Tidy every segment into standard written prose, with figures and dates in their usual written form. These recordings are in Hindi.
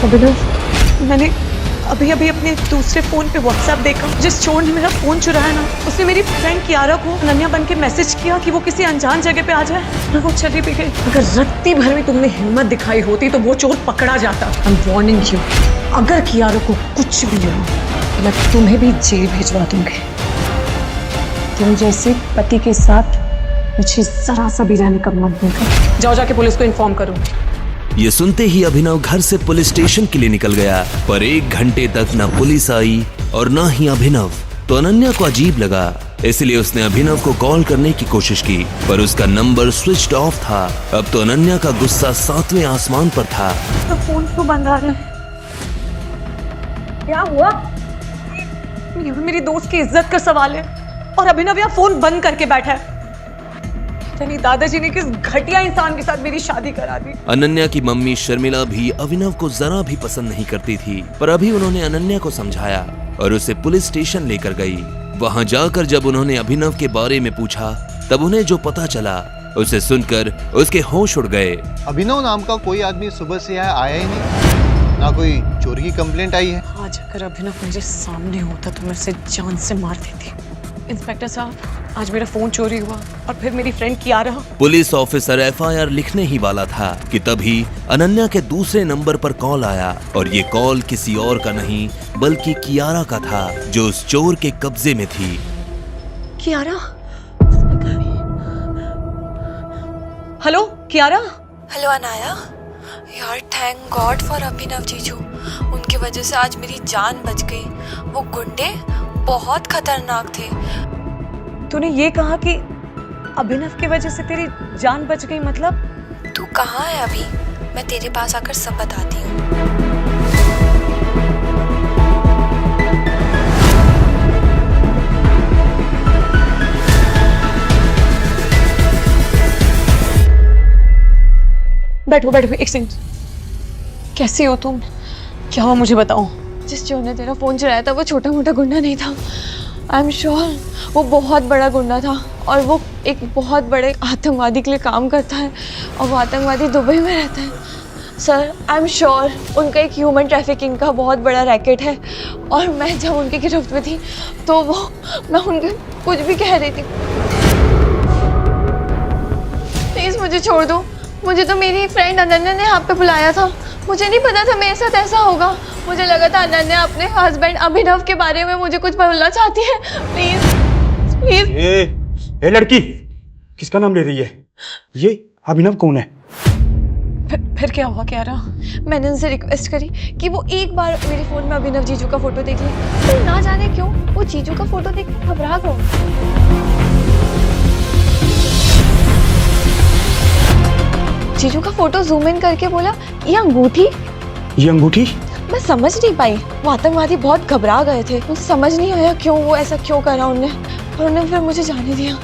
अभिनव, मैंने अभी अभी अपने दूसरे फोन पे व्हाट्सएप देखा। जिस चोर ने मेरा फोन चुराया ना, उसने मेरी फ्रेंड कियारा को अनन्या बन के मैसेज किया कि वो किसी अनजान जगह पे आ जाए। वो चली भी गई। अगर रत्ती भर में तुमने हिम्मत दिखाई होती तो वो चोर पकड़ा जाता। आई एम वार्निंग यू, अगर कियारा को कुछ भी हुआ मैं तुम्हें भी जेल भिजवा दूंगी। तुम जैसे पति के साथ मुझे जरा सा भी रहने का मन नहीं करता। जाओ जाके पुलिस को इन्फॉर्म करो। ये सुनते ही अभिनव घर से पुलिस स्टेशन के लिए निकल गया, पर 1 घंटे तक न पुलिस आई और न ही अभिनव। तो अनन्या को अजीब लगा, इसलिए उसने अभिनव को कॉल करने की कोशिश की, पर उसका नंबर स्विच्ड ऑफ था। अब तो अनन्या का गुस्सा 7वें आसमान पर था। तो फोन क्यों बंद आ रहा है? क्या हुआ? ये मेरी दोस्त की इज्जत का सवाल है और अभिनव यहाँ फोन बंद करके बैठा है। यानी दादाजी ने किस घटिया इंसान के साथ मेरी शादी करा दी। अनन्या की मम्मी शर्मिला भी अभिनव को जरा भी पसंद नहीं करती थी, पर अभी उन्होंने अनन्या को समझाया और उसे पुलिस स्टेशन लेकर गई। वहां जाकर जब उन्होंने अभिनव के बारे में पूछा, तब उन्हें जो पता चला उसे सुनकर उसके होश उड़ गए। अभिनव नाम का कोई आदमी सुबह से यहाँ आया ही नहीं, ना कोई चोरी की कंप्लेंट आई है। आज अगर अभिनव मेरे सामने होता तो मैं उसे जान से मार देती। इंस्पेक्टर साहब, आज मेरा फोन चोरी हुआ और फिर मेरी friend Kiara. Police officer FIR लिखने ही वाला था कि तभी अनन्या के दूसरे नंबर पर कॉल आया और ये कॉल किसी और का नहीं बल्कि कियारा का था, जो उस चोर के कब्जे में थी। कियारा? हेलो कियारा। हेलो अनाया। यार थैंक गॉड फॉर अभिनव जीजू, उनकी वजह से आज मेरी जान बच गई। वो गुंडे बहुत खतरनाक थे। तूने ये कहा कि अभिनव की वजह से तेरी जान बच गई, मतलब? तू कहाँ है अभी? मैं तेरे पास आकर सब बताती हूँ। बैठो बैठो, एक सेकंड। कैसी हो तुम? क्या हुआ मुझे बताओ। जिस चोर ने तेरा फोन चुराया था वो छोटा मोटा गुंडा नहीं था। आई एम श्योर वो बहुत बड़ा गुंडा था और वो एक बहुत बड़े आतंकवादी के लिए काम करता है और वो आतंकवादी दुबई में रहता है। सर आई एम श्योर उनका एक ह्यूमन ट्रैफिकिंग का बहुत बड़ा रैकेट है और मैं जब उनकी गिरफ्त में थी तो मैं उनके कुछ भी कह रही थी। प्लीज़ मुझे छोड़ दो। मुझे तो मेरी फ्रेंड अनन्या ने यहाँ पे बुलाया था। मुझे नहीं पता था मेरे साथ ऐसा होगा। मुझे लगा था अनन्या अपने हस्बैंड अभिनव के बारे में मुझे कुछ बोलना चाहती है। Please please. ए लड़की, किसका नाम ले रही है? ये अभिनव कौन है? फिर क्या हुआ कियारा? मैंने उनसे रिक्वेस्ट करी कि वो एक बार मेरे फोन में अभिनव जीजू का फोटो देख ले। तो ना जाने क्यों वो जीजू का फोटो देख के घबरा गए। जीजू का फोटो जूम इन करके बोला, ये अंगूठी। ये अंगूठी? मैं समझ नहीं पाई। वो आतंकवादी बहुत घबरा गए थे। मुझे समझ नहीं आया क्यों वो ऐसा क्यों करा उन्होंने, और उन्होंने फिर मुझे जाने दिया।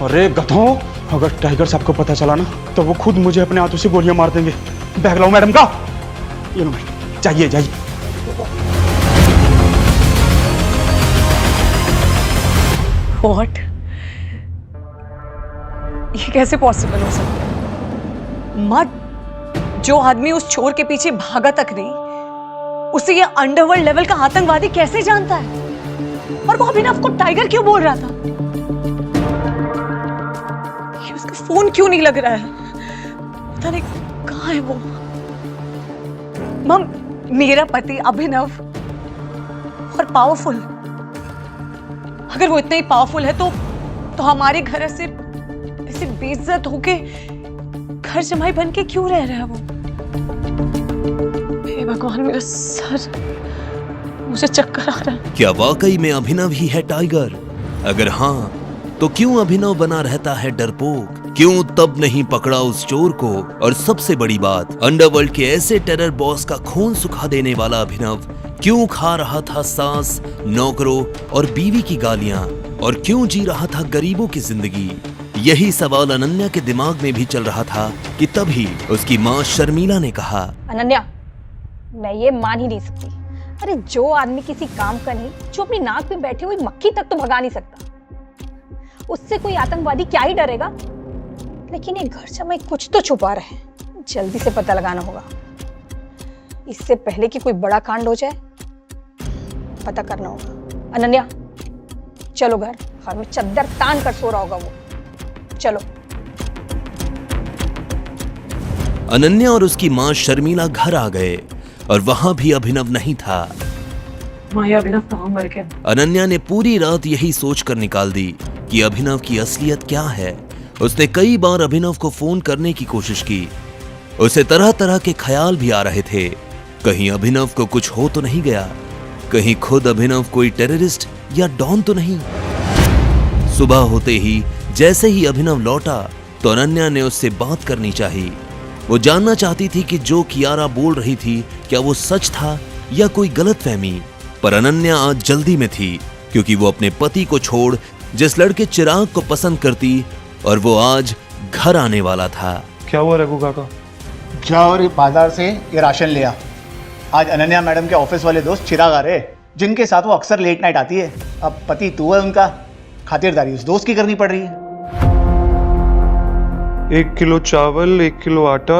अरे गधों, अगर टाइगर साहब को पता चला ना तो वो खुद मुझे अपने हाथों से गोलियां मार देंगे। बैग लाओ मैडम का। ये लो मैडम, जाइए जाइए। व्हाट? ये कैसे पॉसिबल हो सकता है? मत, जो आदमी उस चोर के पीछे भागा तक नहीं, उसे ये अंडरवर्ल्ड लेवल का आतंकवादी कैसे जानता है? और वो अभिनव को टाइगर क्यों बोल रहा था? ये उसका फोन क्यों नहीं लग रहा है? पता नहीं कहाँ है वो। मम, मेरा पति अभिनव और पावरफुल, अगर वो इतना ही पावरफुल है तो हमारे घर ऐसे बेइज्जत होके घर जमाई बन के क्यों रह रहा है वो? हे भगवान, मेरा सर, मुझे चक्कर आ रहा है। क्या वाकई में अभिनव ही है टाइगर? अगर हाँ, तो क्यों अभिनव बना रहता है डरपोक? क्यों तब नहीं पकड़ा उस चोर को? और सबसे बड़ी बात, अंडरवर्ल्ड के ऐसे टेरर बॉस का खून सुखा देने वाला अभिनव क्यों खा रहा था सास, नौकरों और बीवी की गालियां? और क्यों जी रहा था गरीबों की जिंदगी? यही सवाल अनन्या के दिमाग में भी चल रहा था कि तभी उसकी माँ शर्मिला ने कहा, अनन्या, मैं ये मान ही नहीं सकती। अरे जो आदमी किसी काम का नहीं, जो अपनी नाक पे बैठे हुई मक्खी तक तो भगा नहीं सकता, उससे कोई आतंकवादी क्या ही डरेगा। लेकिन ये घर जमाई कुछ तो छुपा रहे हैं, जल्दी से पता लगाना होगा। इससे पहले कि कोई बड़ा कांड हो जाए पता करना होगा। अनन्या चलो घर में चद्दर तान कर सो रहा होगा वो, चलो। अनन्या और उसकी मां शर्मिला घर आ गए और वहां भी अभिनव नहीं था। अभिनव कहाँ मर गया? अनन्या ने पूरी रात यही सोचकर निकाल दी कि अभिनव की असलियत क्या है। उसने कई बार अभिनव को फोन करने की कोशिश की। उसे तरह तरह के ख्याल भी आ रहे थे। कहीं अभिनव को कुछ हो तो नहीं गया, कहीं खुद अभिनव कोई टेररिस्ट या डॉन तो नहीं। सुबह होते ही जैसे ही अभिनव लौटा तो अनन्या ने उससे बात करनी चाहिए। वो जानना चाहती थी कि जो कियारा बोल रही थी क्या वो सच था या कोई गलतफहमी। पर अनन्या आज जल्दी में थी क्योंकि वो अपने पति को छोड़ जिस लड़के चिराग को पसंद करती और वो आज घर आने वाला था। क्या हुआ रघु काका? जाओ बाजार से ये राशन लिया। आज अनन्या मैडम के ऑफिस वाले दोस्त चिराग आ रहे, जिनके साथ वो अक्सर लेट नाइट आती है। अब पति तू है उनका, खातिरदारी उस दोस्त की करनी पड़ रही है। 1 किलो चावल, 1 किलो आटा,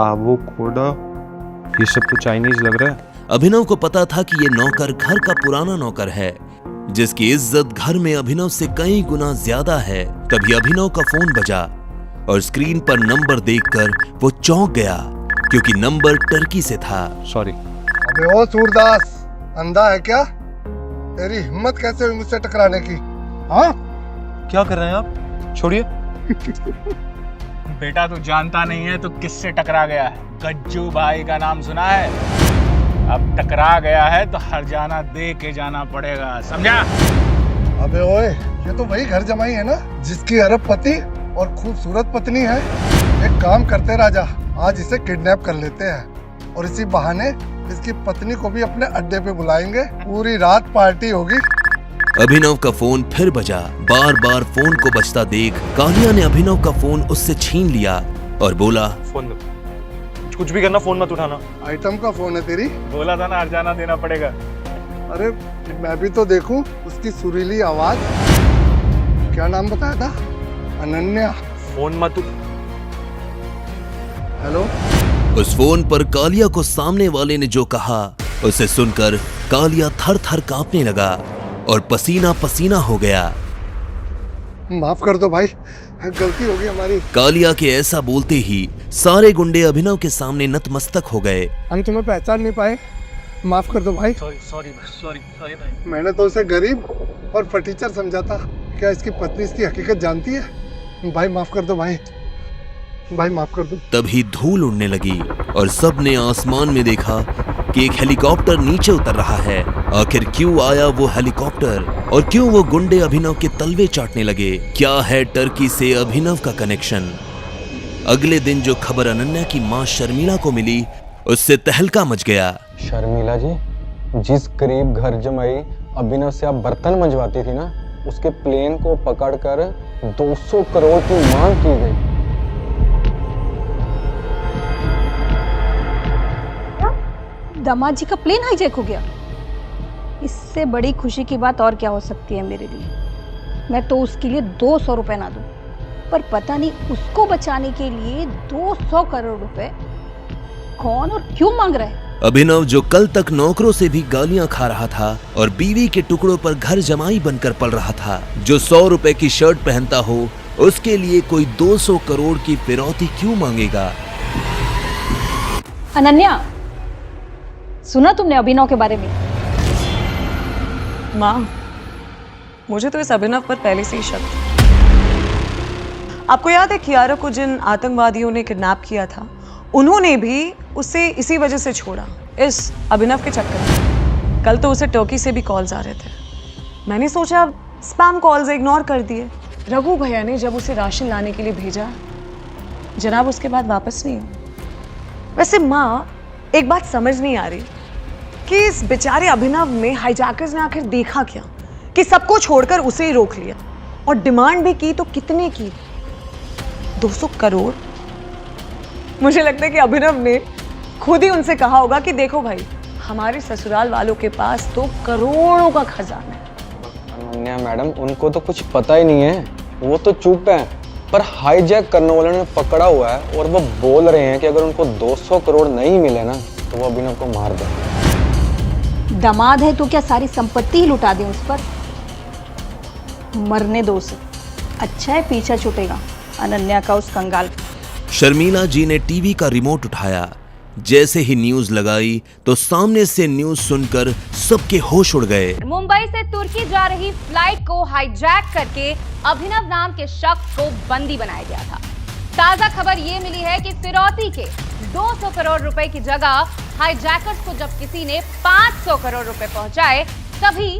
आवोकाडो, ये सब तो चाइनीज लग रहा है। अभिनव को पता था कि ये नौकर घर का पुराना नौकर है जिसकी इज्जत घर में अभिनव से कई गुना ज्यादा है। तभी अभिनव का फोन बजा और स्क्रीन पर नंबर देखकर वो चौंक गया क्योंकि नंबर टर्की से था। सॉरी। अबे ओ सूरदास, अंधा है क्या? तेरी हिम्मत कैसे हुई मुझसे टकराने की? हाँ, क्या कर रहे हैं आप? छोड़िए। बेटा तू जानता नहीं है तो किससे टकरा गया है? गज्जू भाई का नाम सुना है? अब टकरा गया है तो हरजाना दे के जाना पड़ेगा, समझा? अबे ओए, ये तो वही घर जमाई है ना जिसकी अरब पति और खूबसूरत पत्नी है। एक काम करते राजा, आज इसे किडनैप कर लेते हैं और इसी बहाने इसकी पत्नी को भी अपने अड्डे पे बुलाएंगे। पूरी रात पार्टी होगी। अभिनव का फोन फिर बजा। बार बार फोन को बजता देख कालिया ने अभिनव का फोन उससे छीन लिया और बोला, फोन कुछ भी करना, फोन मत उठाना। आइटम का फोन है तेरी? बोला था ना हरजाना देना पड़ेगा। अरे मैं भी तो देखूं उसकी सुरीली आवाज। क्या नाम बताया था? अनन्या। फोन मत। हेलो। उस फोन पर कालिया को सामने वाले ने जो कहा उसे सुनकर कालिया थर थर कांपने लगा और पसीना पसीना हो गया। माफ कर दो भाई, गलती हो गई हमारी। कालिया के ऐसा बोलते ही सारे गुंडे अभिनव के सामने नतमस्तक हो गए। हम तुम्हें पहचान नहीं पाए, माफ कर दो भाई। सॉरी भाई। मैंने तो उसे गरीब और फटीचर समझा था। क्या इसकी पत्नी इसकी हकीकत जानती है? भाई माफ कर दो भाई, भाई माफ कर दो। तभी धूल उड़ने लगी और सबने आसमान में देखा कि एक हेलीकॉप्टर नीचे उतर रहा है। आखिर क्यों आया वो हेलीकॉप्टर और क्यों वो गुंडे अभिनव के तलवे चाटने लगे? क्या है टर्की से अभिनव का कनेक्शन? अगले दिन जो खबर अनन्या की मां शर्मिला को मिली उससे तहलका मच गया। शर्मिला जी, जिस गरीब घर जमाई अभिनव से आप बर्तन मंजवाती थी ना, उसके प्लेन को पकड़कर 200 करोड़ की मांग की गई। दामाद जी का प्लेन हाईजैक हो गया? इससे बड़ी खुशी की बात और क्या हो सकती है मेरे लिए। मैं तो उसके लिए 200 रुपए ना दूं, पर पता नहीं उसको बचाने के लिए 200 करोड़ रुपए कौन और क्यों मांग रहा है। अभिनव जो कल तक नौकरों से भी गालियां खा रहा था और बीवी के टुकड़ों पर घर जमाई बनकर पल रहा था, जो 100 रुपए की शर्ट पहनता हो उसके लिए कोई 200 करोड़ की फिरौती क्यों मांगेगा? अनन्या, सुना तुमने अभिनव के बारे में? माँ, मुझे तो इस अभिनव पर पहले से ही शक था। आपको याद है कियारा को जिन आतंकवादियों ने किडनैप किया था, उन्होंने भी उसे इसी वजह से छोड़ा, इस अभिनव के चक्कर में। कल तो उसे टर्की से भी कॉल्स आ रहे थे। मैंने सोचा स्पैम कॉल्स इग्नोर कर दिए। रघु भैया ने जब उसे राशन लाने के लिए भेजा, जनाब उसके बाद वापस नहीं हुआ। वैसे माँ, एक बात समझ नहीं आ रही कि इस बेचारे अभिनव में हाईजैकर्स ने आखिर देखा क्या कि सबको छोड़कर उसे ही रोक लिया और डिमांड भी की तो कितने की? 200 करोड़। मुझे लगता है कि अभिनव ने खुद ही उनसे कहा होगा कि देखो भाई, हमारे ससुराल वालों के पास तो करोड़ों का खजाना है। अनन्या मैडम, उनको तो कुछ पता ही नहीं है, वो तो चुप है। पर हाईजैक करने वाले ने पकड़ा हुआ है और वो बोल रहे हैं कि अगर उनको 200 करोड़ नहीं मिले ना तो वो अभिनव को मार दें। दामाद है तो क्या सारी संपत्ति ही लुटा दें उस पर? मरने दो उसे, अच्छा है पीछा छूटेगा अनन्या का उस कंगाल का। शर्मिला जी ने टीवी का रिमोट उठाया। जैसे ही न्यूज लगाई तो सामने से न्यूज सुनकर सबके होश उड़ गए। मुंबई से तुर्की जा रही फ्लाइट को हाईजैक करके अभिनव नाम के शख्स को बंदी बनाया गया था। ताजा खबर ये मिली है कि फिरौती के 200 करोड़ रुपए की जगह हाईजैकर्स को जब किसी ने 500 करोड़ रुपए पहुंचाए तभी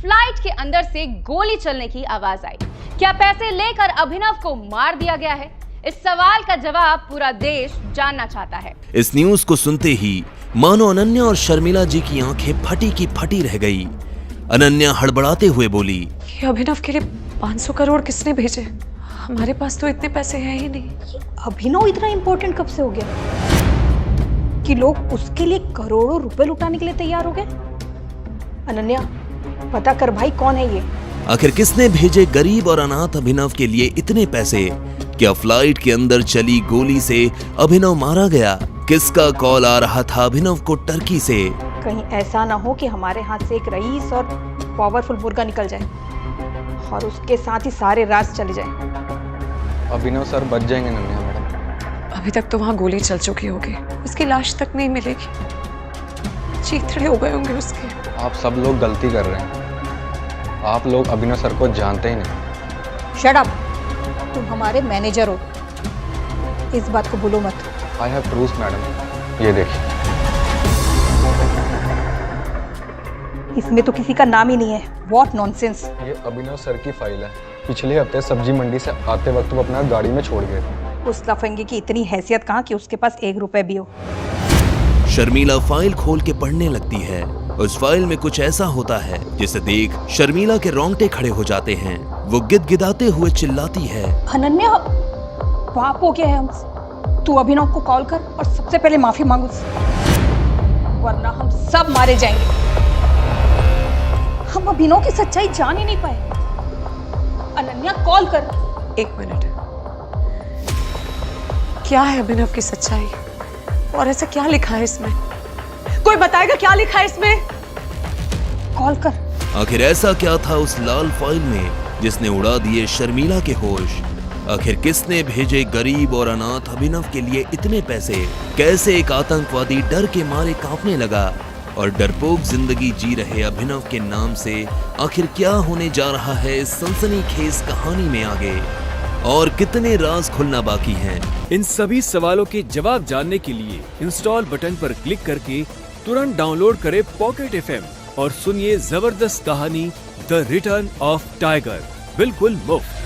फ्लाइट के अंदर से गोली चलने की आवाज आई। क्या पैसे लेकर अभिनव को मार दिया गया है? इस सवाल का जवाब पूरा देश जानना चाहता है। इस न्यूज को सुनते ही मानो अनन्या और शर्मिला जी की आंखें फटी की फटी रह गई। अनन्या हड़बड़ाते हुए बोली, ये अभिनव के लिए 500 करोड़ किसने भेजे? हमारे पास तो इतने पैसे हैं ही नहीं। अभिनव इतना इम्पोर्टेंट कब से हो गया कि लोग उसके लिए करोड़ों रुपए लुटाने के लिए तैयार हो गए? अनन्या पता कर भाई, कौन है ये? आखिर किसने भेजे गरीब और अनाथ अभिनव के लिए इतने पैसे? क्या फ्लाइट के अंदर चली गोली से अभिनव मारा गया? किसका कॉल आ रहा था अभिनव को टर्की से? कहीं ऐसा ना हो कि हमारे हाथ से एक रईस और पावरफुल मुर्गा निकल जाए और उसके साथ ही सारे राज चले जाए। अभिनव सर बच जाएंगे नन्या मैडम। अभी तक तो वहाँ गोली चल चुकी होगी, उसकी लाश तक नहीं मिलेगी। चीथड़े हो गए होंगे उसके। आप सब लोग गलती कर रहे हैं। आप लोग अभिनव सर को जानते ही नहीं। शट अप, तुम हमारे मैनेजर हो, इस बात को भूलो मत। आई हैव प्रूफ मैडम, ये देखिए। इसमें तो किसी का नाम ही नहीं है। What nonsense. ये अभिनव सर की फाइल है। पिछले हफ्ते सब्जी मंडी से आते वक्त वो अपना गाड़ी में छोड़ गए थे। उस लफंगे की इतनी हैसियत कहाँ कि उसके पास 1 रुपए भी हो। शर्मिला फाइल खोल के पढ़ने लगती है। उस फाइल में कुछ ऐसा होता है जिसे देख शर्मिला के रोंगटे खड़े हो जाते हैं। वो गिदगिदाते हुए चिल्लाती है, अनन्या पाप हो गया है हमसे। तू अभिनव को कॉल कर और सबसे पहले माफी मांग उससे, वरना हम सब मारे जाएंगे। हम अभिनव की सच्चाई जान ही नहीं पाए। अनन्या कॉल कर। 1 मिनट, क्या है अभिनव की सच्चाई और ऐसा क्या लिखा है इसमें? कोई बताएगा क्या लिखा है इसमें? कॉल कर। आखिर ऐसा क्या था उस लाल फाइल में जिसने उड़ा दिए शर्मिला के होश? आखिर किसने भेजे गरीब और अनाथ अभिनव के लिए इतने पैसे? कैसे एक आतंकवादी डर के मारे कांपने लगा? और डरपोक जिंदगी जी रहे अभिनव के नाम से आखिर क्या होने जा रहा है इस सनसनीखेज कहानी में आगे? और कितने राज खुलना बाकी हैं? इन सभी सवालों के जवाब जानने के लिए इंस्टॉल बटन पर क्लिक करके तुरंत डाउनलोड करें पॉकेट FM और सुनिए जबरदस्त कहानी द रिटर्न ऑफ टाइगर बिल्कुल मुफ्त।